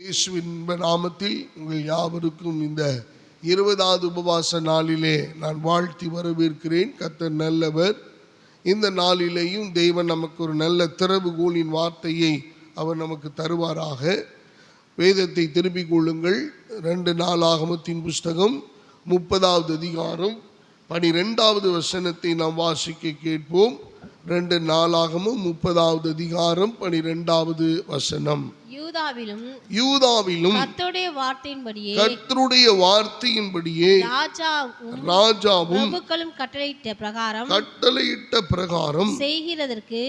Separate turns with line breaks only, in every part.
இயேசுவின் நாமத்தில் உங்கள் யாவருக்கும் இந்த 20வது உபவாச நாளிலே நான் வாழ்த்தி வரவேற்கிறேன். கர்த்தர் நல்லவர். இந்த நாளிலேயும் தேவன் நமக்கு ஒரு நல்ல திறவுகோலின் வார்த்தையை அவர் நமக்கு தருவாராக. வேதத்தை திருப்பிக் கொள்ளுங்கள். 2 நாளாகமத்தின் புஸ்தகம் 30வது அதிகாரம் 12வது வசனத்தை நாம் வாசிக்க கேட்போம். 2 நாளாகமும் 30வது அதிகாரம் 12வது வசனம். யூதாவிலும் கர்த்தருடைய வார்த்தையின்படியே ராஜாவும் பிரபுக்களும் கட்டளையிட்ட பிரகாரம்
செய்கிறதற்கு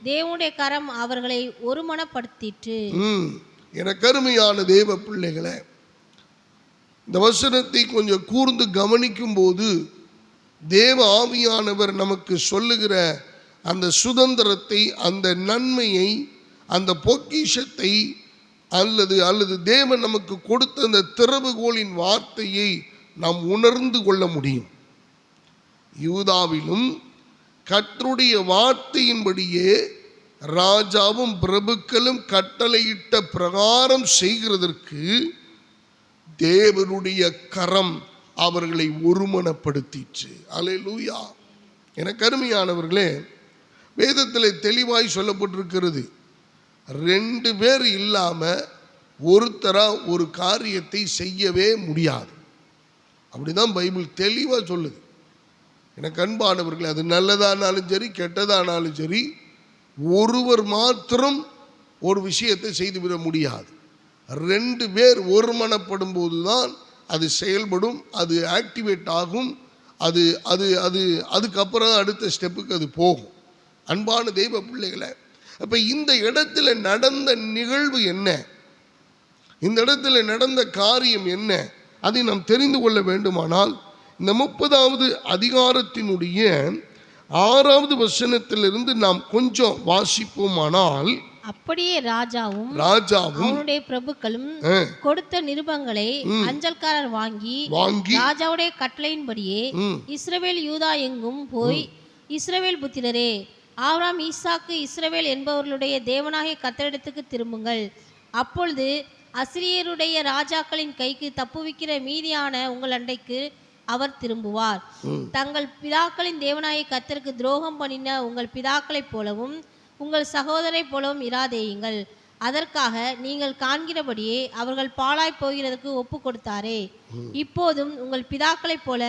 தேவனுடைய கரம் அவர்களை ஒருமனப்படுத்திற்று.
எனக்கு அருமையான தேவ பிள்ளைகளே, இந்த வசனத்தை கொஞ்சம் கூர்ந்து கவனிக்கும் போது தேவ ஆவியானவர் நமக்கு சொல்லுகிற அந்த சுதந்திரத்தை, அந்த நன்மையை, அந்த பொக்கிஷத்தை அல்லது தேவன் நமக்கு கொடுத்த அந்த திறவுகோலின் வார்த்தையை நாம் உணர்ந்து கொள்ள முடியும். யூதாவிலும் கர்த்தருடைய வார்த்தையின்படியே ராஜாவும் பிரபுக்களும் கட்டளையிட்ட பிரகாரம் செய்கிறதற்கு தேவனுடைய கரம் அவர்களை ஒருமனப்படுத்திற்று. அல்லேலூயா. எனக்கு அருமையானவர்களே, வேதத்தில் தெளிவாய் சொல்லப்பட்டிருக்கிறது, 2 பேர் இல்லாமல் ஒருத்தரா ஒரு காரியத்தை செய்யவே முடியாது. அப்படிதான் பைபிள் தெளிவாக சொல்லுது. எனக்கு அன்பானவர்களே, அது நல்லதானாலும் சரி கெட்டதானாலும் சரி, ஒருவர் மாத்திரம் ஒரு விஷயத்தை செய்துவிட முடியாது. 2 பேர் ஒருமனப்படும் போது தான் அது செயல்படும், அது ஆக்டிவேட் ஆகும், அது அது அது அதுக்கப்புறம் அடுத்த ஸ்டெப்புக்கு அது போகும். அன்பான தெய்வ பிள்ளைகளை, அப்போ இந்த இடத்துல நடந்த நிகழ்வு என்ன, இந்த இடத்துல நடந்த காரியம் என்ன, அதை நாம் தெரிந்து கொள்ள வேண்டுமானால் இந்த 30வது அதிகாரத்தினுடைய 6வது வசனத்திலிருந்து நாம் கொஞ்சம் வாசிப்போமானால்,
அப்படியே ராஜாவும் அவனுடைய பிரபுக்களும் கொடுத்த நிருபங்களை அஞ்சல்காரர் வாங்கி ராஜாவுடைய கட்டளையின்படியே இஸ்ரவேல் யூதா எங்கும் போய், இஸ்ரவேல் புத்திரரே, ஆபிரகாம் ஈசாக்கு இஸ்ரவேல் என்பவர்களுடைய தேவனாகிய கர்த்தரிடத்துக்கு திரும்புங்கள். அப்பொழுது அசிரியருடைய ராஜாக்களின் கைக்கு தப்புவிக்கிற மீதியான உங்கள் அண்டைக்கு அவர் திரும்புவார். தங்கள் பிதாக்களின் தேவனாகிய கர்த்தருக்கு துரோகம் பண்ணின உங்கள் பிதாக்களைப் போலவும் உங்கள் சகோதரை போலவும் இராதேயுங்கள். அதற்காக நீங்கள் காண்கிறபடியே அவர்கள் பாழாய் போகிறதுக்கு ஒப்பு கொடுத்தாரே. இப்போதும் உங்கள் பிதாக்களைப் போல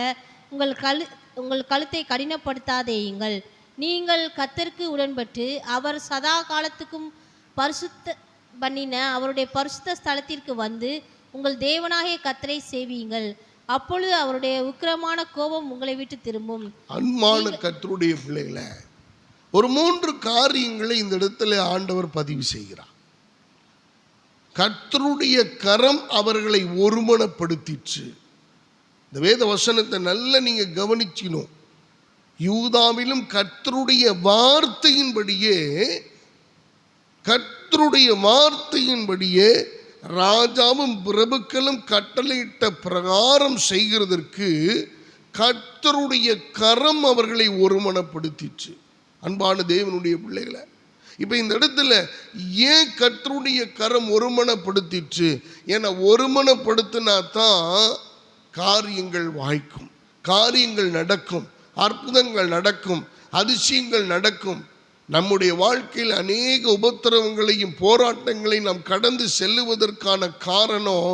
உங்கள் கழுத்தை கடினப்படுத்தாதேயுங்கள். நீங்கள் கர்த்தருக்கு உடன்பட்டு அவர் சதா காலத்துக்கும் பரிசுத்த பண்ணின அவருடைய பரிசுத்த ஸ்தலத்திற்கு வந்து உங்கள் தேவனாகிய கர்த்தரை சேவியுங்கள். அப்பொழுது அவருடைய உக்கிரமான கோபம் உங்களை விட்டு திரும்பும்.
அன்பான கர்த்தருடைய பிள்ளைகளை, ஒரு 3 காரியங்களை இந்த இடத்துல ஆண்டவர் பதிவு செய்கிறார். கர்த்தருடைய கரம் அவர்களை ஒருமனப்படுத்திற்று. இந்த வேத வசனத்தை நல்லா நீங்க கவனிச்சினோம். யூதாவிலும் கர்த்தருடைய வார்த்தையின்படியே ராஜாவும் பிரபுக்களும் கட்டளையிட்ட பிரகாரம் செய்கிறதற்கு கர்த்தருடைய கரம் அவர்களை ஒருமனப்படுத்திற்று. அன்பான தேவனுடைய பிள்ளைகளை, இப்போ இந்த இடத்துல ஏன் கர்த்தருடைய கரம் ஒருமனப்படுத்திற்று? ஏன்னா ஒருமனப்படுத்தினா தான் காரியங்கள் வாய்க்கும், காரியங்கள் நடக்கும், அற்புதங்கள் நடக்கும், அதிசயங்கள் நடக்கும். நம்முடைய வாழ்க்கையில் அநேக உபத்திரவங்களையும் போராட்டங்களையும் நாம் கடந்து செல்லுவதற்கான காரணம்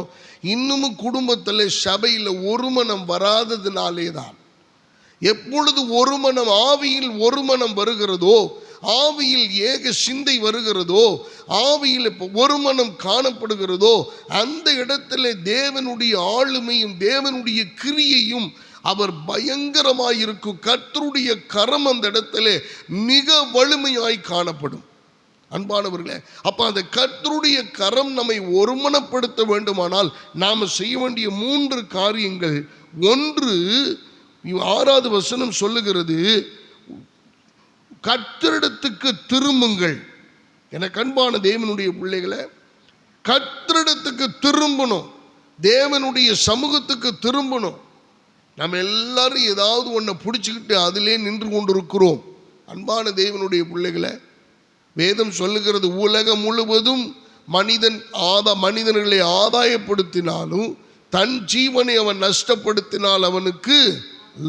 இன்னமும் குடும்பத்தில் சபையில் ஒருமனம் வராததுனாலே தான். எப்பொழுது ஒருமனம், ஆவியில் ஒருமனம் வருகிறதோ, ஆவியில் ஏக சிந்தை வருகிறதோ, ஆவியில் ஒருமனம் காணப்படுகிறதோ, அந்த இடத்துல தேவனுடைய ஆளுமையும் தேவனுடைய கிரியையும் அவர் பயங்கரமாயிருக்கும். கர்த்தருடைய கரம் அந்த இடத்துல மிக வலிமையாய் காணப்படும். அன்பானவர்களே, அப்ப அந்த கர்த்தருடைய கரம் நம்மை ஒருமனப்படுத்த வேண்டுமானால் நாம் செய்ய வேண்டிய 3 காரியங்கள். 1, 6வது வசனம் சொல்லுகிறது, கர்த்தரிடத்துக்கு திரும்புங்கள். எனக்கு அன்பான தேவனுடைய பிள்ளைகளை, கர்த்தரிடத்துக்கு திரும்பணும், தேவனுடைய சமூகத்துக்கு திரும்பணும். நம்ம எல்லாரும் ஏதாவது ஒன்றை பிடிச்சிக்கிட்டு அதிலே நின்று கொண்டிருக்கிறோம். அன்பான தேவனுடைய பிள்ளைகளை, வேதம் சொல்லுகிறது, உலகம் முழுவதும் மனிதர்களை ஆதாயப்படுத்தினாலும் தன் ஜீவனை அவன் நஷ்டப்படுத்தினால் அவனுக்கு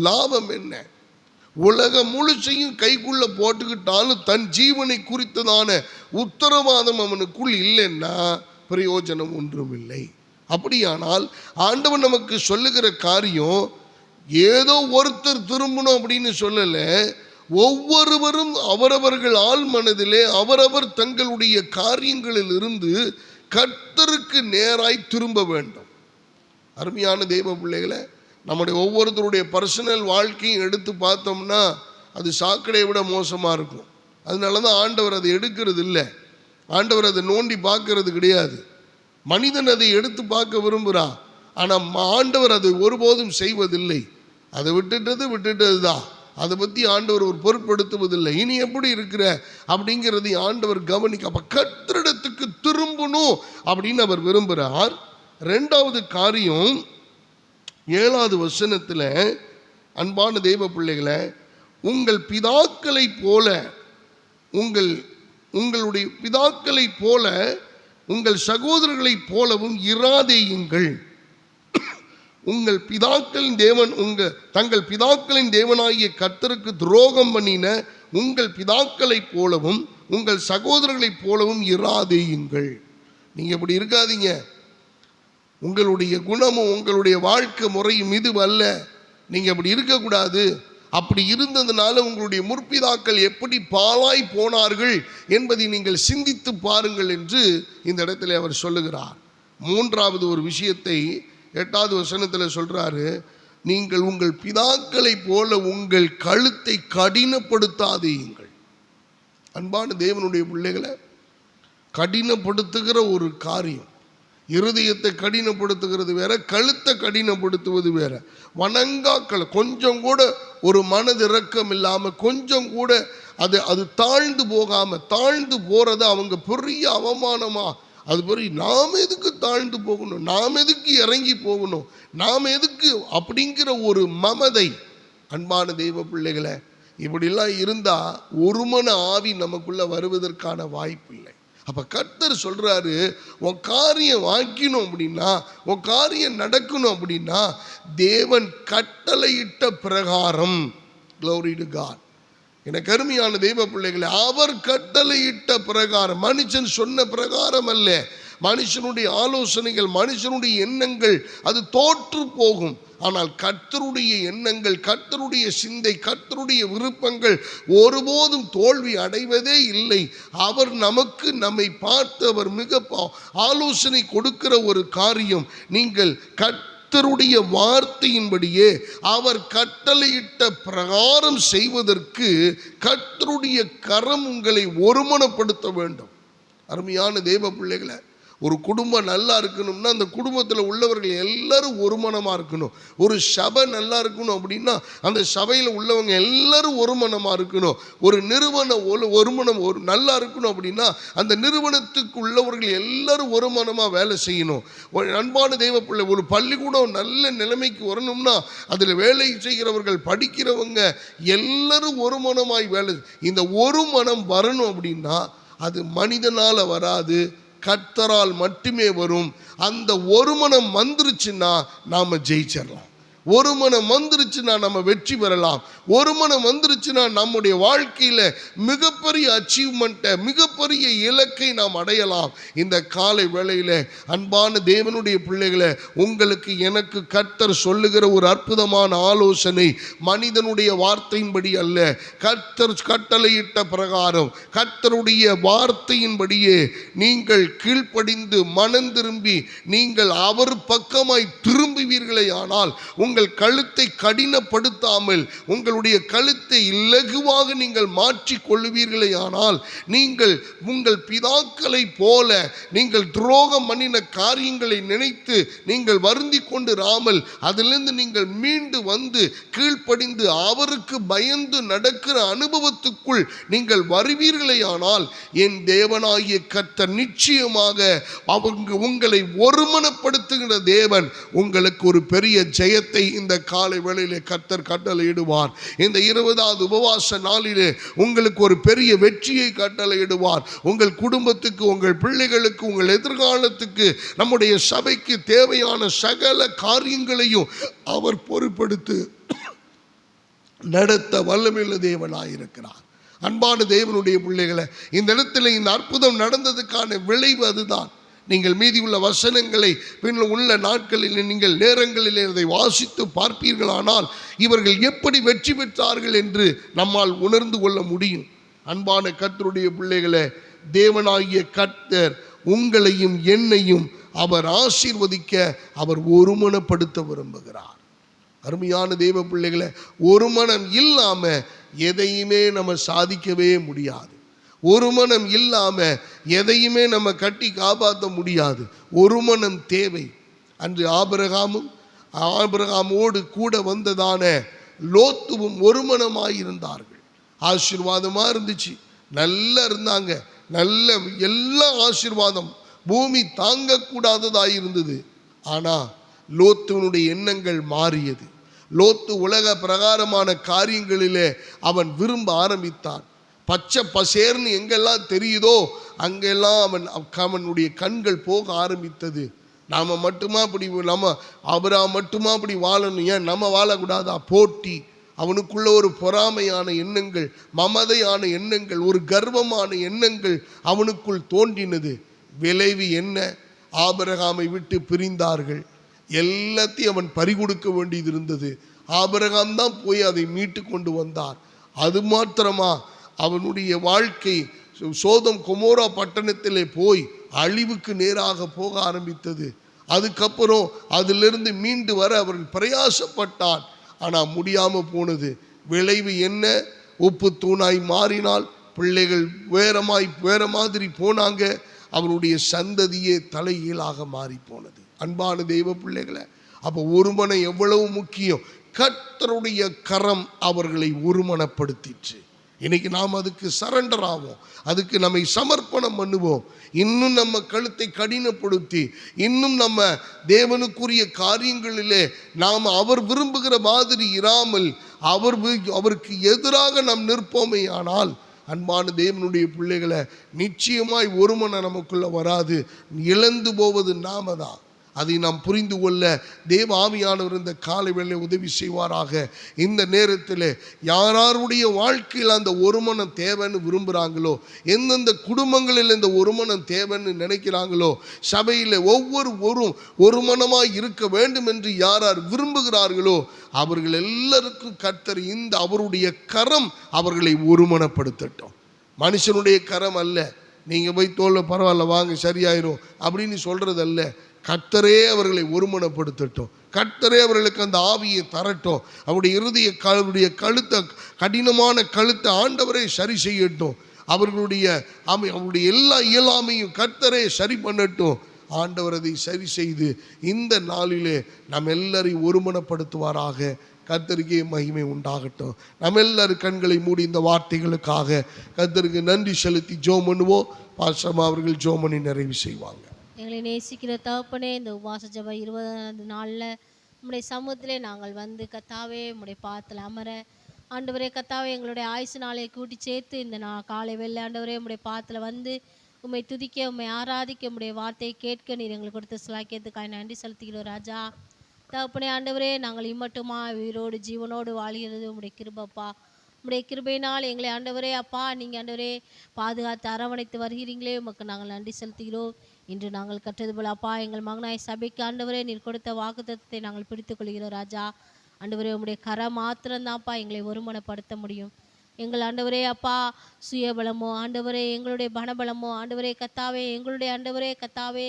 லாபம் என்ன? உலகம் முழுசையும் கைக்குள்ள போட்டுக்கிட்டாலும் தன் ஜீவனை குறித்ததான உத்தரவாதம் அவனுக்குள் இல்லைன்னா பிரயோஜனம் ஒன்றும் இல்லை. அப்படியானால் ஆண்டவன் நமக்கு சொல்லுகிற காரியம் ஏதோ ஒருத்தர் திரும்பணும் அப்படின்னு சொல்லல. ஒவ்வொருவரும் அவரவர்கள் ஆள் மனதிலே அவரவர் தங்களுடைய காரியங்களில் இருந்து கர்த்தருக்கு நேராய் திரும்ப வேண்டும். அருமையான தெய்வ பிள்ளைகளை, நம்முடைய ஒவ்வொருத்தருடைய பர்சனல் வாழ்க்கையும் எடுத்து பார்த்தோம்னா அது சாக்கடையை விட மோசமாக இருக்கும். அதனால தான் ஆண்டவர் அதை எடுக்கிறது இல்லை. ஆண்டவர் அதை நோண்டி பார்க்கறது கிடையாது. மனிதன் அதை எடுத்து பார்க்க விரும்புகிறான், ஆனால் ஆண்டவர் அதை ஒருபோதும் செய்வதில்லை. அதை விட்டுட்டது தான். அதை பற்றி ஆண்டவர் ஒரு பொருட்படுத்துவதில்லை. இனி எப்படி இருக்கிற அப்படிங்கிறதை ஆண்டவர் கவனிக்க. அப்போ கர்த்தரிடத்துக்கு திரும்பணும் அப்படின்னு அவர் விரும்புகிறார். ரெண்டாவது காரியம் 7வது வசனத்தில், அன்பான தெய்வ பிள்ளைகளை, உங்கள் பிதாக்களை போல உங்களுடைய பிதாக்களை போல உங்கள் சகோதரர்களைப் போலவும் இராதேயுங்கள். உங்கள் பிதாக்களின் தேவன் தங்கள் பிதாக்களின் தேவனாகிய கர்த்தருக்கு துரோகம் பண்ணின உங்கள் பிதாக்களைப் போலவும் உங்கள் சகோதரர்களைப் போலவும் இராதேயுங்கள். நீங்கள் இப்படி இருக்காதீங்க. உங்களுடைய குணமும் உங்களுடைய வாழ்க்கை முறையும் இது அல்ல. நீங்கள் அப்படி இருக்கக்கூடாது. அப்படி இருந்ததுனால உங்களுடைய முற்பிதாக்கள் எப்படி பாழாய் போனார்கள் என்பதை நீங்கள் சிந்தித்து பாருங்கள் என்று இந்த இடத்துல அவர் சொல்லுகிறார். மூன்றாவது ஒரு விஷயத்தை 8வது வசனத்தில் சொல்றாரு, நீங்கள் உங்கள் பிதாக்களை போல உங்கள் கழுத்தை கடினப்படுத்தாதீங்கள். அன்பான தேவனுடைய பிள்ளைகளை, கடினப்படுத்துகிற ஒரு காரியம், இருதயத்தை கடினப்படுத்துகிறது வேற, கழுத்தை கடினப்படுத்துவது வேற. வணங்காக்கள் கொஞ்சம் கூட ஒரு மனதிறக்கம் இல்லாமல், கொஞ்சம் கூட அது தாழ்ந்து போகாமல், தாழ்ந்து போகிறது அவங்க பெரிய அவமானமா. அது பெரிய, நாம் எதுக்கு தாழ்ந்து போகணும், நாம் எதுக்கு இறங்கி போகணும், நாம் எதுக்கு அப்படிங்கிற ஒரு மமதை. அன்பான தெய்வ பிள்ளைகளை, இப்படிலாம் இருந்தால் ஒருமன ஆவி நமக்குள்ள வருவதற்கான வாய்ப்பு இல்லை. அப்போ கர்த்தர் சொல்கிறாரு, உன் காரியம் வாங்கிக்கணும் அப்படின்னா, உன் காரியம் நடக்கணும் அப்படின்னா தேவன் கட்டளையிட்ட பிரகாரம். Glory to God. எனக்கு அருமையான தெய்வ பிள்ளைகளை, அவர் கட்டளையிட்ட பிரகாரம், மனுஷன் சொன்ன பிரகாரம் அல்ல. மனுஷனுடைய ஆலோசனைகள், மனுஷனுடைய எண்ணங்கள் அது தோற்று போகும். ஆனால் கர்த்தருடைய எண்ணங்கள், கர்த்தருடைய சிந்தை, கர்த்தருடைய விருப்பங்கள் ஒருபோதும் தோல்வி அடைவதே இல்லை. அவர் நம்மை பார்த்து அவர் மிக ஆலோசனை கொடுக்கிற ஒரு காரியம், நீங்கள் கர்த்தருடைய வார்த்தையின்படியே அவர் கட்டளையிட்ட பிரகாரம் செய்வதற்கு கர்த்தருடைய கரம் உங்களை ஒருமனப்படுத்த வேண்டும். அருமையான தேவ பிள்ளைகளை, ஒரு குடும்பம் நல்லா இருக்கணும்னா அந்த குடும்பத்தில் உள்ளவர்கள் எல்லாரும் ஒருமனமாக இருக்கணும். ஒரு சபை நல்லா இருக்கணும் அப்படின்னா அந்த சபையில் உள்ளவங்க எல்லாரும் ஒருமனமாக இருக்கணும். ஒரு நிறுவனம் ஒருமனம் நல்லா இருக்கணும் அப்படின்னா அந்த நிறுவனத்துக்கு உள்ளவர்கள் எல்லாரும் ஒருமனமாக வேலை செய்யணும். அன்பான தெய்வ பிள்ளை, ஒரு பள்ளிக்கூடம் நல்ல நிலைமைக்கு வரணும்னா அதில் வேலை செய்கிறவர்கள், படிக்கிறவங்க எல்லாரும் ஒருமனமாய் வேலை. இந்த ஒரு மனம் வரணும் அப்படின்னா அது மனிதனால் வராது, கர்த்தரால் மட்டுமே வரும். அந்த ஒரு மனம் வந்துருச்சுன்னா நாம ஜெயிச்சிடலாம். ஒரு மனம் வந்துருச்சுன்னா நம்ம வெற்றி பெறலாம். ஒரு மனம் வந்துருச்சுன்னா நம்முடைய வாழ்க்கையில் மிகப்பெரிய அச்சீவ்மெண்ட்டை, மிகப்பெரிய இலக்கை நாம் அடையலாம். இந்த காலை வேளையில் அன்பான தேவனுடைய பிள்ளைகளை, உங்களுக்கு எனக்கு கர்த்தர் சொல்லுகிற ஒரு அற்புதமான ஆலோசனை, மனிதனுடைய வார்த்தையின்படி அல்ல, கர்த்தர் கட்டளையிட்ட பிரகாரம் கர்த்தருடைய வார்த்தையின்படியே நீங்கள் கீழ்ப்படிந்து மனம் திரும்பி நீங்கள் அவர் பக்கமாய் திரும்புவீர்களே ஆனால், உங்கள் கழுத்தை கடினப்படுத்தாமல் உங்களுடைய கழுத்தை இலகுவாக நீங்கள் மாற்றிக் கொள்ளுவீர்களே ஆனால், நீங்கள் உங்கள் பிதாக்களை போல நீங்கள் துரோகம் பண்ணின காரியங்களை நினைத்து நீங்கள் வருந்தி கொண்டு ராமல் அதிலிருந்து நீங்கள் மீண்டு வந்து கீழ்ப்படிந்து அவருக்கு பயந்து நடக்கிற அனுபவத்துக்குள் நீங்கள் வருவீர்களே ஆனால், என் தேவனாகிய கர்த்தர் நிச்சயமாக உங்களை ஒருமனப்படுத்துகிற தேவன் உங்களுக்கு ஒரு பெரிய ஜெயத்தை இந்த காலை வேளையிலே கர்த்தர் கட்டளையிடுவார். இந்த 20வது உபவாச நாளிலே உங்களுக்கு ஒரு பெரிய வெற்றியை கட்டளையிடுவார். உங்கள் குடும்பத்துக்கு, உங்கள் பிள்ளைகளுக்கு, உங்கள் எதிர்காலத்துக்கு, நம்முடைய சபைக்கு தேவையான சகல காரியங்களையும் அவர் பொறுப்பெடுத்து நடத்த வல்லமையுள்ள தேவனாயிருக்கிறார். அன்பான தேவனுடைய பிள்ளைகளை, இந்த இடத்துல இந்த அற்புதம் நடந்ததுக்கான விளைவு அதுதான். நீங்கள் மீதி உள்ள வசனங்களை பின் உள்ள நாட்களில் நீங்கள் நேரங்களில் இதை வாசித்து பார்ப்பீர்களானால் இவர்கள் எப்படி வெற்றி பெற்றார்கள் என்று நம்மால் உணர்ந்து கொள்ள முடியும். அன்பான கர்த்தருடைய பிள்ளைகளை, தேவனாகிய கர்த்தர் உங்களையும் என்னையும் அவர் ஆசீர்வதிக்க அவர் ஒருமனப்படுத்த விரும்புகிறார். அருமையான தேவ பிள்ளைகளை, ஒரு மனம் இல்லாம எதையுமே நம்ம சாதிக்கவே முடியாது. ஒரு மனம் இல்லாம எதையுமே நம்ம கட்டி காப்பாற்ற முடியாது. ஒரு மனம் தேவை. அன்று ஆபிரகாமோடு கூட வந்ததான லோத்துவும் ஒரு மனமாயிருந்தார்கள். ஆசீர்வாதமா இருந்துச்சு, நல்லா இருந்தாங்க, நல்ல எல்லா ஆசீர்வாதம், பூமி தாங்கக்கூடாததாக இருந்தது. ஆனா லோத்துவனுடைய எண்ணங்கள் மாறியது. லோத்து உலக பிரகாரமான காரியங்களிலே அவன் விரும்ப ஆரம்பித்தான். பச்சை பசேர்னு எங்கெல்லாம் தெரியுதோ அங்கெல்லாம் அவனுடைய கண்கள் போக ஆரம்பித்தது. நாம் மட்டுமா அப்படி, நம்ம அவரா மட்டுமா அப்படி வாழணும், ஏன் நம்ம வாழக்கூடாதா? போட்டி, அவனுக்குள்ள ஒரு பொறாமையான எண்ணங்கள், மமதையான எண்ணங்கள், ஒரு கர்வமான எண்ணங்கள் அவனுக்குள் தோன்றினது. விளைவு என்ன? ஆபிரகாமை விட்டு பிரிந்தார்கள். எல்லாத்தையும் அவன் பறிகொடுக்க வேண்டியது இருந்தது. ஆபிரகாம் தான் போய் அதை மீட்டு கொண்டு வந்தார். அது மாத்திரமா, அவனுடைய வாழ்க்கை சோதம் கொமோரா பட்டணத்திலே போய் அழிவுக்கு நேராக போக ஆரம்பித்தது. அதுக்கப்புறம் அதிலிருந்து மீண்டு வர அவர்கள் பிரயாசப்பட்டான். ஆனால் முடியாமல் போனது. விளைவு என்ன? உப்பு தூணாய் மாறினால், பிள்ளைகள் வேற மாதிரி போனாங்க. அவருடைய சந்ததியே தலைகீழாக மாறி போனது. அன்பான தெய்வ பிள்ளைகளை, அப்போ ஒருமனை எவ்வளவு முக்கியம். கர்த்தருடைய கரம் அவர்களை ஒருமனப்படுத்திற்று. இன்னைக்கு நாம் அதுக்கு சரண்டர் ஆவோம், அதுக்கு நம்மை சமர்ப்பணம் பண்ணுவோம். இன்னும் நம்ம கழுத்தை கடினப்படுத்தி, இன்னும் நம்ம தேவனுக்குரிய காரியங்களிலே நாம் அவர் விரும்புகிற மாதிரி இராமல் அவருக்கு எதிராக நாம் நிற்போமே ஆனால், அன்பான தேவனுடைய பிள்ளைகளை, நிச்சயமாய் ஒருமனை நமக்குள்ள வராது. இழந்து போவது நாம தான். அதை நாம் புரிந்து கொள்ள தேவ ஆவியானவர் இந்த காலை வேளை உதவி செய்வாராக. இந்த நேரத்தில் யாருடைய வாழ்க்கையில் அந்த ஒருமனம் தேவைன்னு விரும்புகிறாங்களோ, எந்தெந்த குடும்பங்களில் இந்த ஒருமனம் தேவைன்னு நினைக்கிறாங்களோ, சபையில் ஒவ்வொருவரும் ஒருமனமாய் இருக்க வேண்டும் என்று யார் விரும்புகிறார்களோ அவர்கள் எல்லாருக்கும் கர்த்தர் இந்த அவருடைய கரம் அவர்களை ஒருமனப்படுத்தட்டும். மனுஷனுடைய கரம் அல்ல, நீங்கள் போய் தோல்ல பரவாயில்ல வாங்க சரியாயிரும் அப்படின்னு சொல்கிறதல்ல. கர்த்தரே அவர்களை ஒருமனப்படுத்தட்டும். கர்த்தரே அவர்களுக்கு அந்த ஆவியை தரட்டும். அவருடைய கழுத்தை, கடினமான கழுத்தை ஆண்டவரே சரி செய்யட்டும். அவர்களுடைய எல்லா இயலாமையும் கர்த்தரே சரி பண்ணட்டும். ஆண்டவர் அதை சரி செய்து இந்த நாளிலே நம்ம எல்லாரையும் ஒருமனப்படுத்துவாராக. கர்த்தருக்கே மகிமை உண்டாகட்டும். நம்ம எல்லாரும் கண்களை மூடி இந்த வார்த்தைகளுக்காக கர்த்தருக்கு நன்றி செலுத்தி ஜெபம் பண்ணுவோம். பாஸ்டர் அவர்கள் ஜெபம் பண்ணி நிறைவு செய்வாங்க.
எங்களை நேசிக்கிற தகப்பனே, இந்த உபவாச ஜெபம் 20ஆவது நாளில் உம்முடைய சமூகத்திலே நாங்கள் வந்து கத்தாவே உம்முடைய பாதத்தில் அமர, ஆண்டவரே கத்தாவே எங்களுடைய ஆயுசு நாளை கூட்டி சேர்த்து இந்த காலை வெள்ளை ஆண்டவரே உம்முடைய பாதத்தில் வந்து உம்மை துதிக்க, உம்மை ஆராதிக்க, உம்முடைய வார்த்தையை கேட்க நீர் எங்களுக்கு கொடுத்த சிலாக்கியத்துக்காக நன்றி செலுத்துகிறோம் ராஜா. தகப்பனே ஆண்டவரே, நாங்கள் இம்மட்டுமா உயிரோடு ஜீவனோடு வாழ்கிறது உம்முடைய கிருபப்பா. உம்முடைய கிருபையினால் எங்களை ஆண்டவரே அப்பா நீங்கள் ஆண்டவரே பாதுகாத்து அரவணைத்து வருகிறீங்களே, உமக்கு நாங்கள் நன்றி செலுத்துகிறோம். இன்று நாங்கள் கற்றது போல அப்பா எங்கள் மகனாய் சபைக்கு ஆண்டவரே நீர் கொடுத்த வாக்குத்தத்தத்தை நாங்கள் பிடித்துக் கொள்கிறோம் ராஜா. ஆண்டவரே உம்முடைய கரம் மாத்திரம்தான்ப்பா எங்களை ஒருமனப்படுத்த முடியும். எங்கள் ஆண்டவரே அப்பா சுயபலமோ ஆண்டவரே எங்களுடைய பணபலமோ ஆண்டவரே கத்தாவே எங்களுடைய ஆண்டவரே கத்தாவே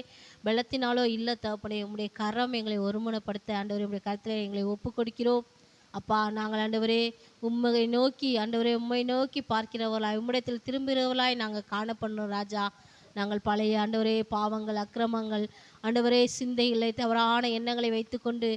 பலத்தினாலோ இல்லை தகப்பனே, உம்முடைய கரம் எங்களை ஒருமனப்படுத்த ஆண்டவரே உம்முடைய கரத்தில் எங்களை ஒப்பு கொடுக்கிறோம் அப்பா. நாங்கள் ஆண்டவரே உம்மை நோக்கி ஆண்டவரே உம்மை நோக்கி பார்க்கிறவர்களாய் உம்மிடத்தில் திரும்புகிறவர்களாய் நாங்கள் காணப்படணும் ராஜா. நாங்கள் பழைய ஆண்டவரே பாவங்கள் அக்கிரமங்கள் ஆண்டவரே சிந்தைகளை தவறான எண்ணங்களை வைத்துக்கொண்டு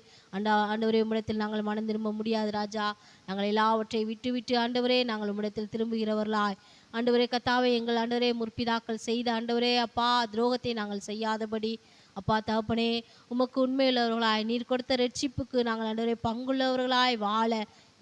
ஆண்டவரே உம்மிடத்தில் நாங்கள் மனம் திரும்ப முடியாது ராஜா. நாங்கள் எல்லாவற்றை விட்டு ஆண்டவரே நாங்கள் உம்மிடத்தில் திரும்புகிறவர்களாய் ஆண்டவரே கத்தாவே எங்கள் ஆண்டவரே முற்பிதாக்கள் செய்த ஆண்டவரே அப்பா துரோகத்தை நாங்கள் செய்யாதபடி அப்பா தகப்பனே, உமக்கு உண்மையுள்ளவர்களாய் நீர் கொடுத்த ரட்சிப்புக்கு நாங்கள் ஆண்டவரே பங்குள்ளவர்களாய் வாழ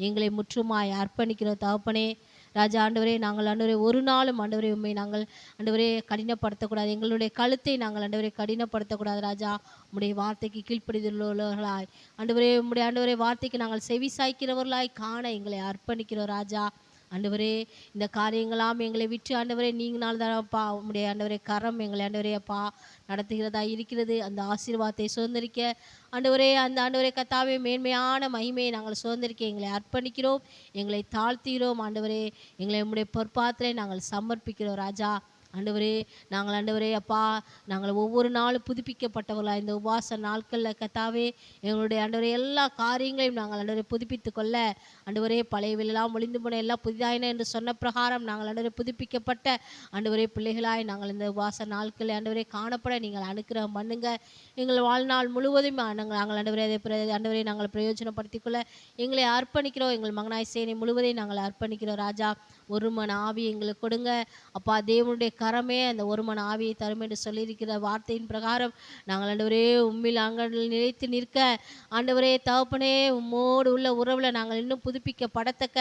எங்களை முற்றுமாய் அர்ப்பணிக்கிறோம் தகப்பனே. ராஜா ஆண்டவரே, நாங்கள் ஆண்டவரே ஒரு நாளும் ஆண்டவரே உண்மை நாங்கள் ஆண்டவரே கடினப்படுத்தக்கூடாது. எங்களுடைய கழுத்தை நாங்கள் ஆண்டவரே கடினப்படுத்தக்கூடாது ராஜா. உம்முடைய வார்த்தைக்கு கீழ்ப்படிதலுள்ளவர்களாய் ஆண்டவரே, உம்முடைய ஆண்டவரே வார்த்தைக்கு நாங்கள் செவி சாய்க்கிறவர்களாய் காண எங்களை அர்ப்பணிக்கிறோம் ராஜா. ஆண்டவரே, இந்த காரியங்களாம் எங்களை விட்டு ஆண்டவரே நீங்கினால் தானப்பா உம்முடைய ஆண்டவரே கரம் எங்களை ஆண்டவரே அப்பா நடத்துகிறதா இருக்கிறது. அந்த ஆசீர்வாதத்தை சுதந்திரிக்க ஆண்டவரே, அந்த ஆண்டவரே கர்த்தாவே மேன்மையான மகிமையை நாங்கள் சுதந்திரிக்க எங்களை அர்ப்பணிக்கிறோம், எங்களை தாழ்த்துகிறோம் ஆண்டவரே. எங்களை உம்முடைய பொற்பாத்திரை நாங்கள் சமர்ப்பிக்கிறோம் ராஜா. ஆண்டவரே, நாங்கள் ஆண்டவரே அப்பா நாங்கள் ஒவ்வொரு நாளும் புதுப்பிக்கப்பட்டவர்களாக இந்த உபவாச நாட்களில் கர்த்தாவே எங்களுடைய ஆண்டவரே எல்லா காரியங்களையும் நாங்கள் ஆண்டவரை புதுப்பித்து கொள்ள ஆண்டவரே பழையவெல்லாம் ஒளிந்து போன எல்லாம் புதிதாயின என்று சொன்ன பிரகாரம் நாங்கள் ஆண்டவரை புதுப்பிக்கப்பட்ட ஆண்டவரே பிள்ளைகளாய் நாங்கள் இந்த உபவாச நாட்களில் ஆண்டவரே காணப்பட நீங்கள் அனுக்கிரகம் பண்ணுங்க. எங்கள் வாழ்நாள் முழுவதும் நாங்கள் ஆண்டவரே ஆண்டவரை நாங்கள் பிரயோஜனப்படுத்திக் கொள்ள எங்களை அர்ப்பணிக்கிறோம். எங்கள் மகனாய் சேனை முழுவதையும் நாங்கள் அர்ப்பணிக்கிறோம் ராஜா. ஒரு மன ஆவி எங்களுக்கு கொடுங்க அப்பா. தேவனுடைய கரமே அந்த ஒரு மன ஆவியை தரும் என்று சொல்லியிருக்கிற வார்த்தையின் பிரகாரம் நாங்கள் ஆண்டவரே உம்மில் நாங்கள் நிலைத்து நிற்க ஆண்டவரே தகப்பனே உம்மோடு உள்ள உறவில் நாங்கள் இன்னும் புதுப்பிக்கப்படத்தக்க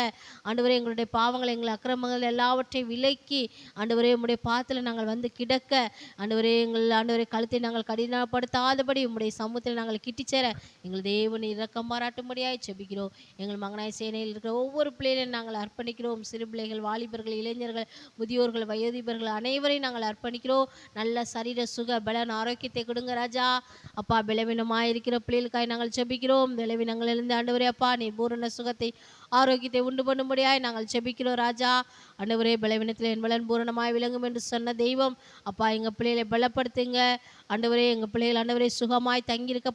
ஆண்டவரே எங்களுடைய பாவங்கள் எங்கள் அக்கிரமங்கள் எல்லாவற்றையும் விலக்கி ஆண்டவரே உம்முடைய பாத்தில் நாங்கள் வந்து கிடக்க ஆண்டவரே எங்கள் ஆண்டவரே கழுத்தை நாங்கள் கடினப்படுத்தாதபடி உம்முடைய சமூகத்தில் நாங்கள் கிட்டிச்சேர எங்கள் தேவன் இரக்கம் பாராட்டும்படியாய் செபிக்கிறோம். எங்கள் மகனாய் சேனையில் இருக்கிற ஒவ்வொரு பிள்ளைகளையும் நாங்கள் அர்ப்பணிக்கிறோம். சிறு பிள்ளைகள், வாலிபர்கள், இளைஞர்கள், முதியோர்கள், வயோதிபர்கள் அனைவரையும் நாங்கள் அர்ப்பணிக்கிறோம். நல்ல சரீர சுக பலன் ஆரோக்கியத்தை கொடுங்க ராஜா. அப்பா பலவீனமாக இருக்கிற பிள்ளைகளுக்காய் நாங்கள் செபிக்கிறோம். பலவீனங்களிலிருந்து ஆண்டவரே அப்பா நீ பூரண சுகத்தை ஆரோக்கியத்தை உண்டு பண்ணும்படியாய் நாங்கள் செபிக்கிறோம் ராஜா. ஆண்டவரே, பலவீனத்தில் என் பலன் பூரணமாய் விளங்கும் என்று சொன்ன தெய்வம் அப்பா எங்கள் பிள்ளைகளை பலப்படுத்துங்க ஆண்டவரே. எங்கள் பிள்ளைகள் ஆண்டவரே சுகமாய் தங்கியிருக்க